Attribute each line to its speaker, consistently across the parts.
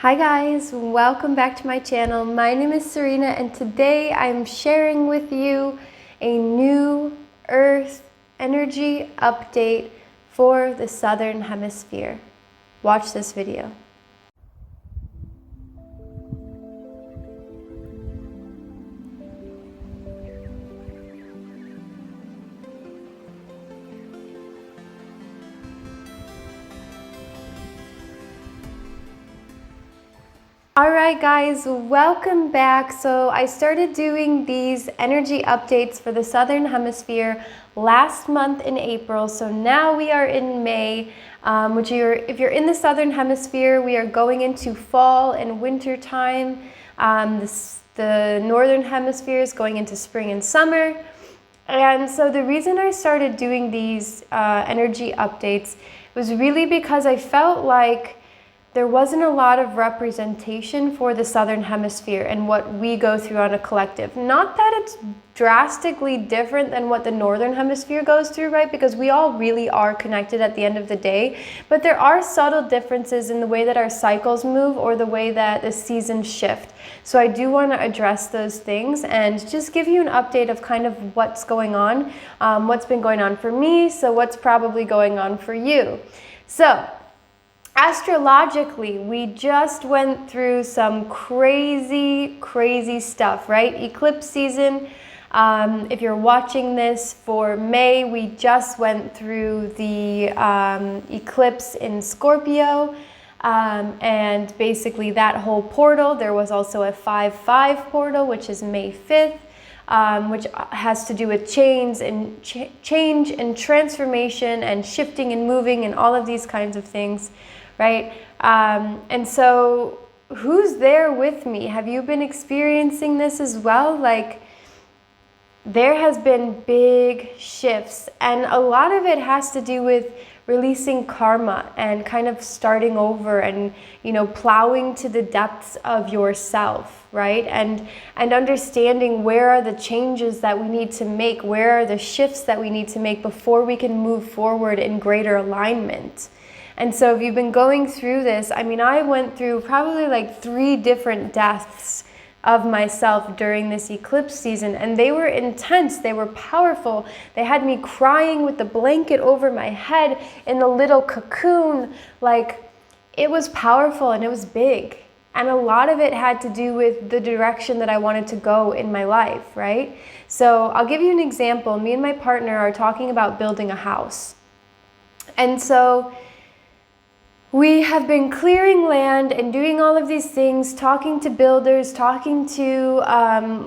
Speaker 1: Hi guys, welcome back to my channel. My name is Serena and today I'm sharing with you a new Earth energy update for the Southern Hemisphere. Watch this video. Alright guys, welcome back. So I started doing these energy updates for the Southern Hemisphere last month in April. So now we are in May, if you're in the Southern Hemisphere, we are going into fall and winter time. The Northern Hemisphere is going into spring and summer. And so the reason I started doing these energy updates was really because I felt like there wasn't a lot of representation for the Southern Hemisphere and what we go through on a collective. Not that it's drastically different than what the Northern Hemisphere goes through, right? Because we all really are connected at the end of the day. But there are subtle differences in the way that our cycles move or the way that the seasons shift. So I do want to address those things and just give you an update of kind of what's going on, what's been going on for me, so what's probably going on for you. So, astrologically, we just went through some crazy stuff, right? Eclipse season. If you're watching this for May, we just went through the eclipse in Scorpio. And basically that whole portal, there was also a 5/5 portal, which is May 5th. Which has to do with change and transformation and shifting and moving and all of these kinds of things, right? And so who's there with me? Have you been experiencing this as well? Like, there has been big shifts, and a lot of it has to do with releasing karma and kind of starting over and, you know, plowing to the depths of yourself, right? And understanding where are the changes that we need to make, where are the shifts that we need to make before we can move forward in greater alignment. And so if you've been going through this, I mean, I went through probably like 3 different deaths of myself during this eclipse season, and they were intense, they were powerful. They had me crying with the blanket over my head in a little cocoon. Like, it was powerful and it was big, and a lot of it had to do with the direction that I wanted to go in my life, right? So I'll give you an example. Me and my partner are talking about building a house, and so we have been clearing land and doing all of these things, talking to builders, talking to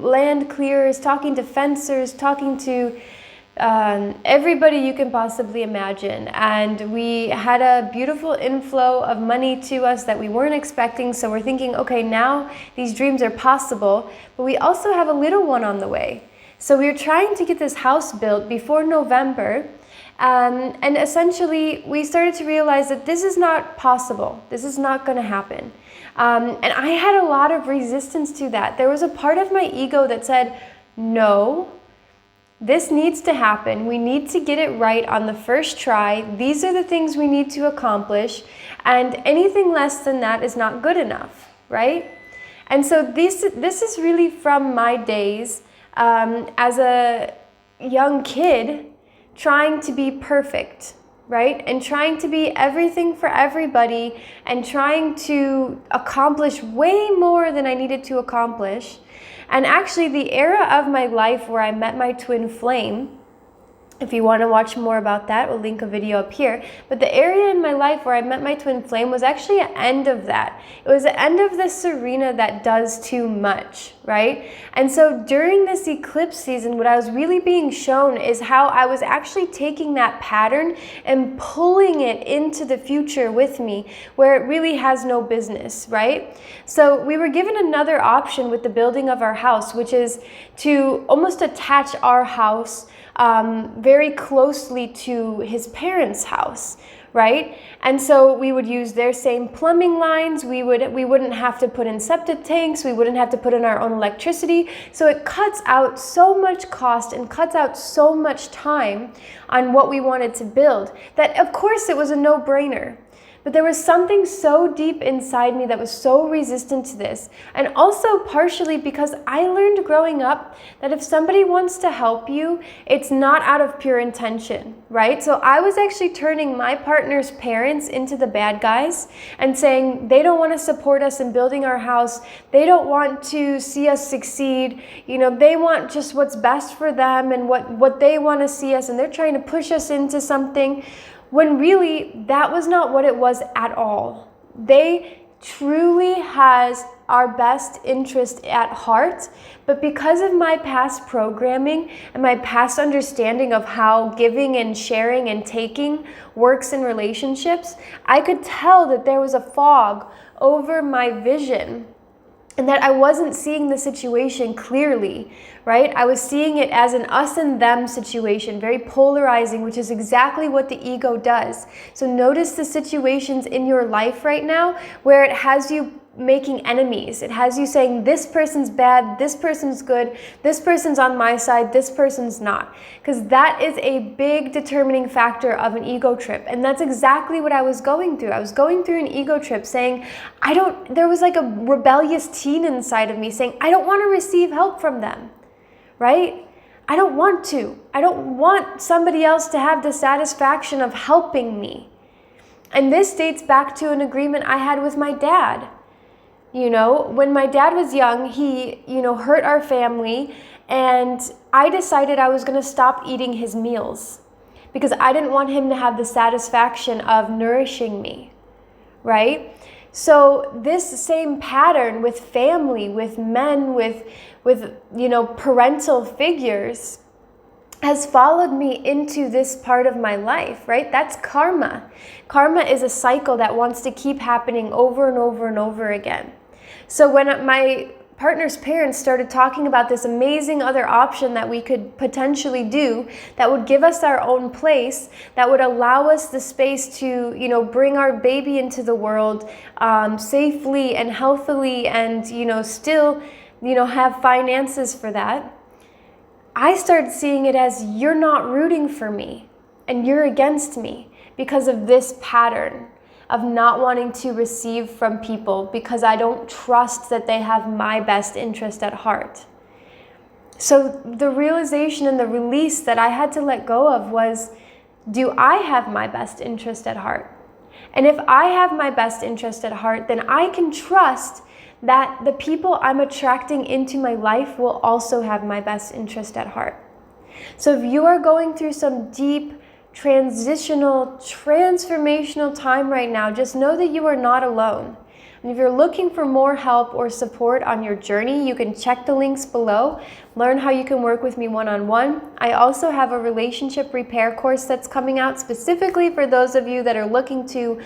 Speaker 1: land clearers, talking to fencers, talking to everybody you can possibly imagine. And we had a beautiful inflow of money to us that we weren't expecting. So we're thinking, okay, now these dreams are possible, but we also have a little one on the way. So we're trying to get this house built before November. And essentially, we started to realize that this is not possible. This is not going to happen. And I had a lot of resistance to that. There was a part of my ego that said, no, this needs to happen. We need to get it right on the first try. These are the things we need to accomplish. And anything less than that is not good enough, right? And so this is really from my days as a young kid, trying to be perfect, right? And trying to be everything for everybody and trying to accomplish way more than I needed to accomplish. And actually the era of my life where I met my twin flame, if you want to watch more about that, we'll link a video up here. But the area in my life where I met my twin flame was actually an end of that. It was the end of the Serena that does too much, right? And so during this eclipse season, what I was really being shown is how I was actually taking that pattern and pulling it into the future with me where it really has no business, right? So we were given another option with the building of our house, which is to almost attach our house very closely to his parents' house, right? And so we would use their same plumbing lines. We wouldn't have to put in septic tanks. We wouldn't have to put in our own electricity. So it cuts out so much cost and cuts out so much time on what we wanted to build that, of course, it was a no-brainer. But there was something so deep inside me that was so resistant to this. And also partially because I learned growing up that if somebody wants to help you, it's not out of pure intention, right? So I was actually turning my partner's parents into the bad guys and saying they don't want to support us in building our house. They don't want to see us succeed. You know, they want just what's best for them and what they want to see us, and they're trying to push us into something. When really, that was not what it was at all. They truly has our best interest at heart, but because of my past programming and my past understanding of how giving and sharing and taking works in relationships, I could tell that there was a fog over my vision and that I wasn't seeing the situation clearly, right? I was seeing it as an us and them situation, very polarizing, which is exactly what the ego does. So notice the situations in your life right now where it has you making enemies. It has you saying this person's bad, this person's good, this person's on my side, this person's not. Because that is a big determining factor of an ego trip. And that's exactly what I was going through. I was going through an ego trip saying, there was like a rebellious teen inside of me saying, I don't want to receive help from them, right? I don't want to. I don't want somebody else to have the satisfaction of helping me. And this dates back to an agreement I had with my dad. You know, when my dad was young, he, hurt our family, and I decided I was going to stop eating his meals because I didn't want him to have the satisfaction of nourishing me, right? So this same pattern with family, with men, with parental figures has followed me into this part of my life, right? That's karma. Karma is a cycle that wants to keep happening over and over and over again. So when my partner's parents started talking about this amazing other option that we could potentially do that would give us our own place, that would allow us the space to, bring our baby into the world safely and healthily and, still, have finances for that, I started seeing it as you're not rooting for me and you're against me because of this pattern of not wanting to receive from people because I don't trust that they have my best interest at heart. So the realization and the release that I had to let go of was, do I have my best interest at heart? And if I have my best interest at heart, then I can trust that the people I'm attracting into my life will also have my best interest at heart. So if you are going through some deep, transformational time right now, just know that you are not alone. And if you're looking for more help or support on your journey, you can check the links below, learn how you can work with me one-on-one. I also have a relationship repair course that's coming out specifically for those of you that are looking to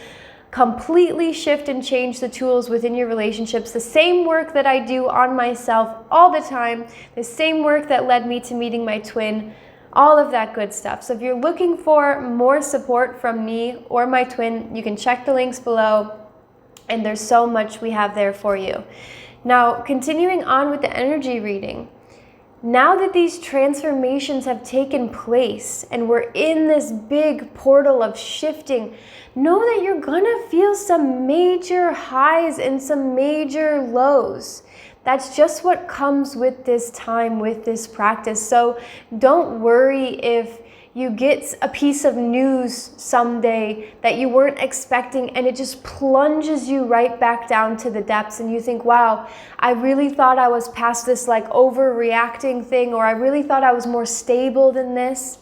Speaker 1: completely shift and change the tools within your relationships. The same work that I do on myself all the time, the same work that led me to meeting my twin, all of that good stuff. So if you're looking for more support from me or my twin, you can check the links below, and there's so much we have there for you. Now, continuing on with the energy reading, now that these transformations have taken place and we're in this big portal of shifting, know that you're gonna feel some major highs and some major lows. That's just what comes with this time, with this practice. So don't worry if you get a piece of news someday that you weren't expecting and it just plunges you right back down to the depths and you think, wow, I really thought I was past this like overreacting thing, or I really thought I was more stable than this.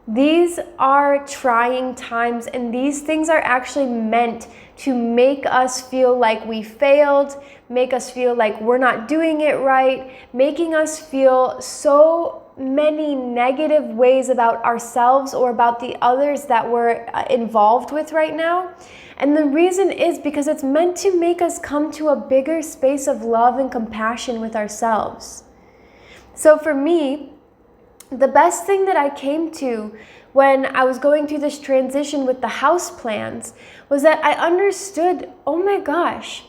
Speaker 1: These are trying times, and these things are actually meant to make us feel like we failed, make us feel like we're not doing it right, making us feel so many negative ways about ourselves or about the others that we're involved with right now. And the reason is because it's meant to make us come to a bigger space of love and compassion with ourselves. So for me, the best thing that I came to when I was going through this transition with the house plans was that I understood, oh my gosh,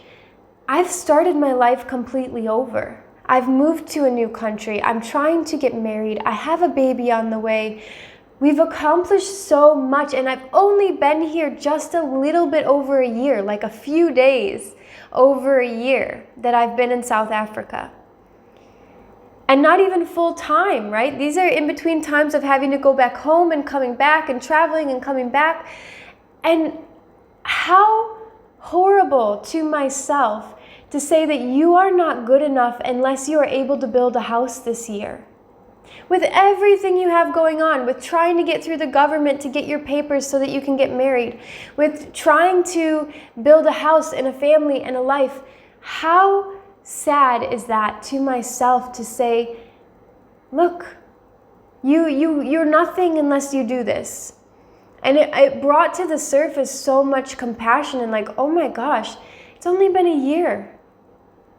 Speaker 1: I've started my life completely over. I've moved to a new country. I'm trying to get married. I have a baby on the way. we've accomplished so much, and I've only been here just a little bit over a year, like a few days over a year that I've been in South Africa. And not even full time, right? These are in between times of having to go back home and coming back and traveling and coming back. And how horrible to myself to say that you are not good enough unless you are able to build a house this year. With everything you have going on, with trying to get through the government to get your papers so that you can get married, with trying to build a house and a family and a life, how sad is that to myself to say, look, you're nothing unless you do this. And it brought to the surface so much compassion and like, oh my gosh, it's only been a year.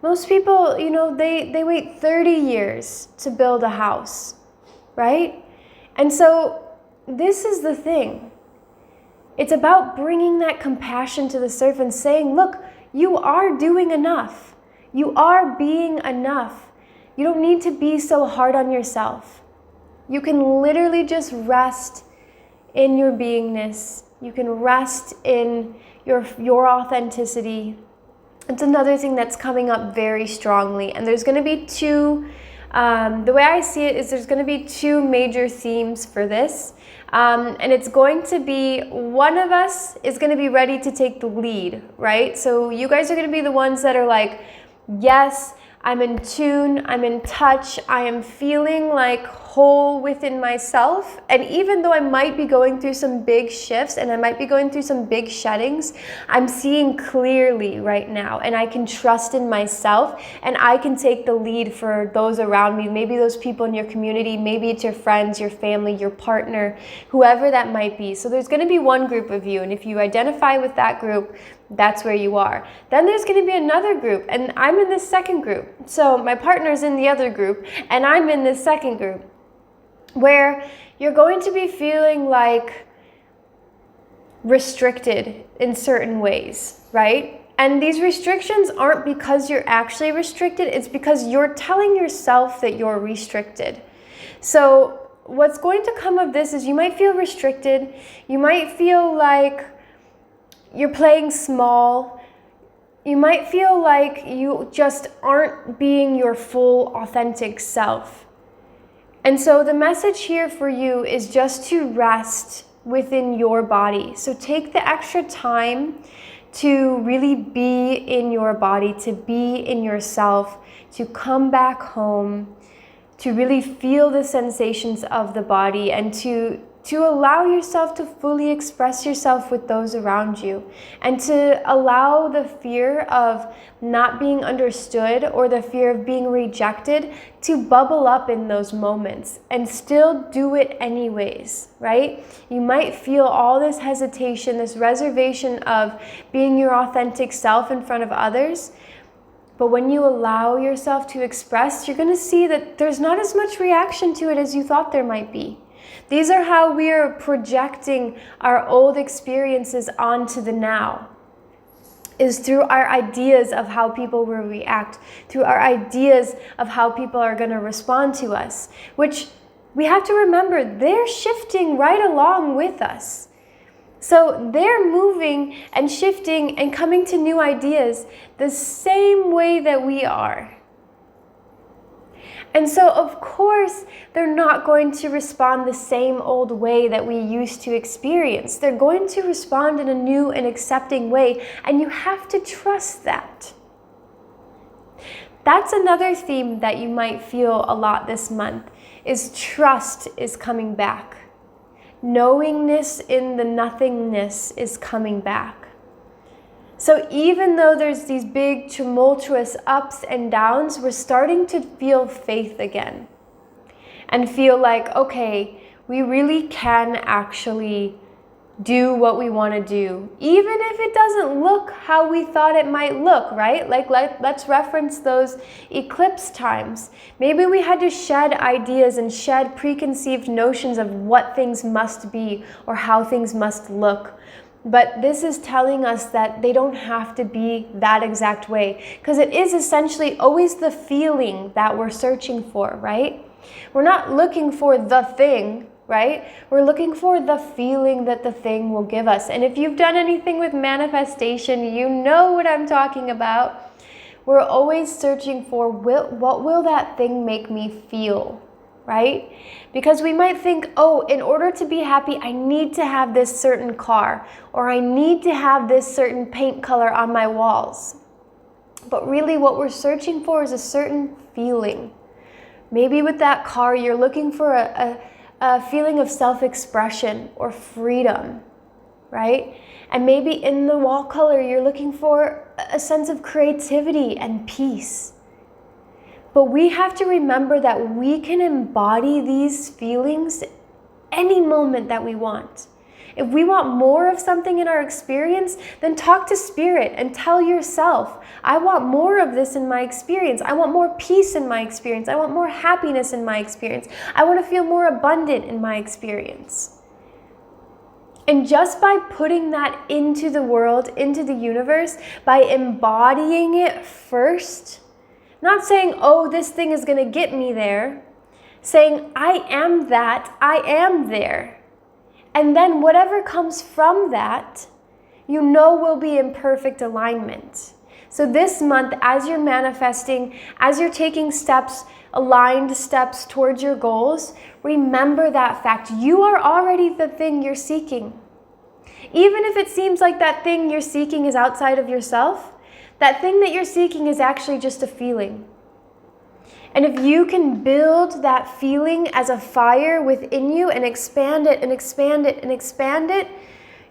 Speaker 1: Most people, they wait 30 years to build a house, right? And so this is the thing. It's about bringing that compassion to the surface and saying, look, you are doing enough. You are being enough. You don't need to be so hard on yourself. You can literally just rest in your beingness. You can rest in your authenticity. It's another thing that's coming up very strongly. And there's going to be the way I see it is there's going to be two major themes for this. And it's going to be, one of us is going to be ready to take the lead, right? So you guys are going to be the ones that are like, yes, I'm in tune, I'm in touch, I am feeling like whole within myself. And even though I might be going through some big shifts and I might be going through some big sheddings, I'm seeing clearly right now, and I can trust in myself, and I can take the lead for those around me. Maybe those people in your community, maybe it's your friends, your family, your partner, whoever that might be. So there's going to be one group of you, and if you identify with that group, that's where you are. Then there's going to be another group, and I'm in this second group. So my partner's in the other group, and I'm in this second group, where you're going to be feeling like restricted in certain ways, right? And these restrictions aren't because you're actually restricted, it's because you're telling yourself that you're restricted. So what's going to come of this is you might feel restricted, you might feel like you're playing small, you might feel like you just aren't being your full authentic self. And so the message here for you is just to rest within your body. So take the extra time to really be in your body, to be in yourself, to come back home, to really feel the sensations of the body, and to allow yourself to fully express yourself with those around you, and to allow the fear of not being understood or the fear of being rejected to bubble up in those moments, and still do it anyways, right? You might feel all this hesitation, this reservation of being your authentic self in front of others, but when you allow yourself to express, you're going to see that there's not as much reaction to it as you thought there might be. These are how we are projecting our old experiences onto the now, is through our ideas of how people will react, through our ideas of how people are going to respond to us, which we have to remember, they're shifting right along with us. So they're moving and shifting and coming to new ideas the same way that we are. And so, of course, they're not going to respond the same old way that we used to experience. They're going to respond in a new and accepting way, and you have to trust that. That's another theme that you might feel a lot this month, is trust is coming back. Knowingness in the nothingness is coming back. So even though there's these big tumultuous ups and downs, we're starting to feel faith again and feel like, okay, we really can actually do what we want to do, even if it doesn't look how we thought it might look, right? Like let's reference those eclipse times. Maybe we had to shed ideas and shed preconceived notions of what things must be or how things must look. But this is telling us that they don't have to be that exact way, because it is essentially always the feeling that we're searching for, right? We're not looking for the thing, right? We're looking for the feeling that the thing will give us. And if you've done anything with manifestation, you know what I'm talking about. We're always searching for what will that thing make me feel, right? Because we might think, oh, in order to be happy, I need to have this certain car, or I need to have this certain paint color on my walls. But really what we're searching for is a certain feeling. Maybe with that car, you're looking for a feeling of self-expression or freedom, right? And maybe in the wall color, you're looking for a sense of creativity and peace. But we have to remember that we can embody these feelings any moment that we want. If we want more of something in our experience, then talk to spirit and tell yourself, I want more of this in my experience. I want more peace in my experience. I want more happiness in my experience. I want to feel more abundant in my experience. And just by putting that into the world, into the universe, by embodying it first, not saying, oh, this thing is going to get me there, saying, I am that, I am there. And then whatever comes from that, you know will be in perfect alignment. So this month, as you're manifesting, as you're taking steps, aligned steps towards your goals, remember that fact. You are already the thing you're seeking. Even if it seems like that thing you're seeking is outside of yourself, that thing that you're seeking is actually just a feeling. And if you can build that feeling as a fire within you and expand it and expand it and expand it,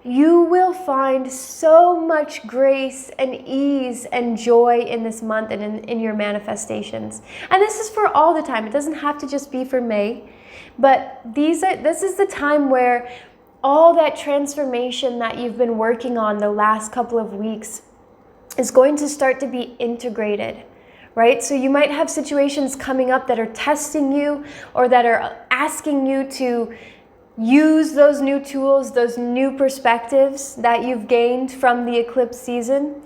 Speaker 1: you will find so much grace and ease and joy in this month and in your manifestations. And this is for all the time. It doesn't have to just be for May. But this is the time where all that transformation that you've been working on the last couple of weeks is going to start to be integrated. Right? So you might have situations coming up that are testing you or that are asking you to use those new tools, those new perspectives that you've gained from the eclipse season.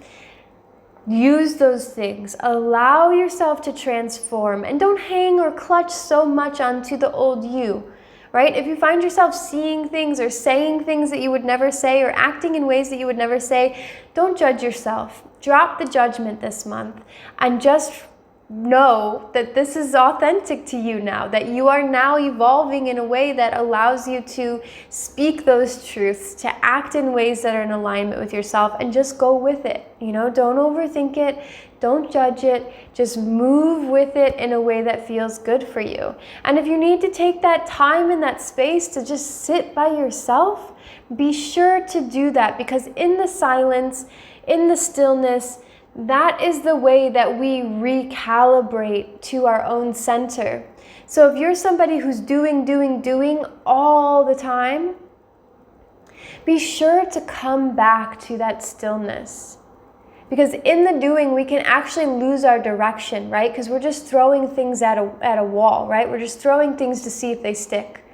Speaker 1: Use those things. Allow yourself to transform and don't hang or clutch so much onto the old you. Right? If you find yourself seeing things or saying things that you would never say or acting in ways that you would never say, don't judge yourself. Drop the judgment this month and just know that this is authentic to you now, that you are now evolving in a way that allows you to speak those truths, to act in ways that are in alignment with yourself, and just go with it. You know, don't overthink it. Don't judge it. Just move with it in a way that feels good for you. And if you need to take that time and that space to just sit by yourself, be sure to do that, because in the silence, in the stillness, that is the way that we recalibrate to our own center. So if you're somebody who's doing all the time, be sure to come back to that stillness. Because in the doing, we can actually lose our direction, right? Because we're just throwing things at a wall, right? We're just throwing things to see if they stick.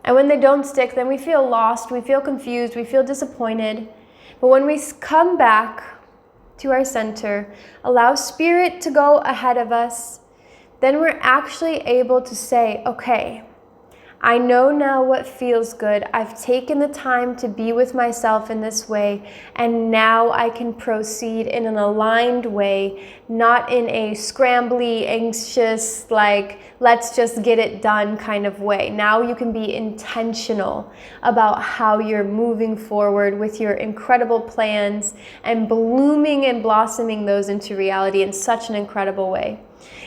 Speaker 1: And when they don't stick, then we feel lost, we feel confused, we feel disappointed. But when we come back to our center, allow spirit to go ahead of us, then we're actually able to say, okay, I know now what feels good. I've taken the time to be with myself in this way, and now I can proceed in an aligned way, not in a scrambly, anxious, like, let's just get it done kind of way. Now you can be intentional about how you're moving forward with your incredible plans and blooming and blossoming those into reality in such an incredible way.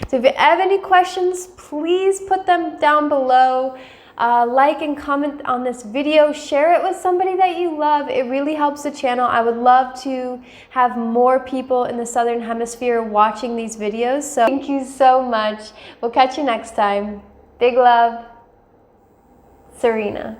Speaker 1: So if you have any questions, please put them down below. Like and comment on this video, share it with somebody that you love. It really helps the channel. I would love to have more people in the Southern Hemisphere watching these videos. So thank you so much. We'll catch you next time. Big love, Serena.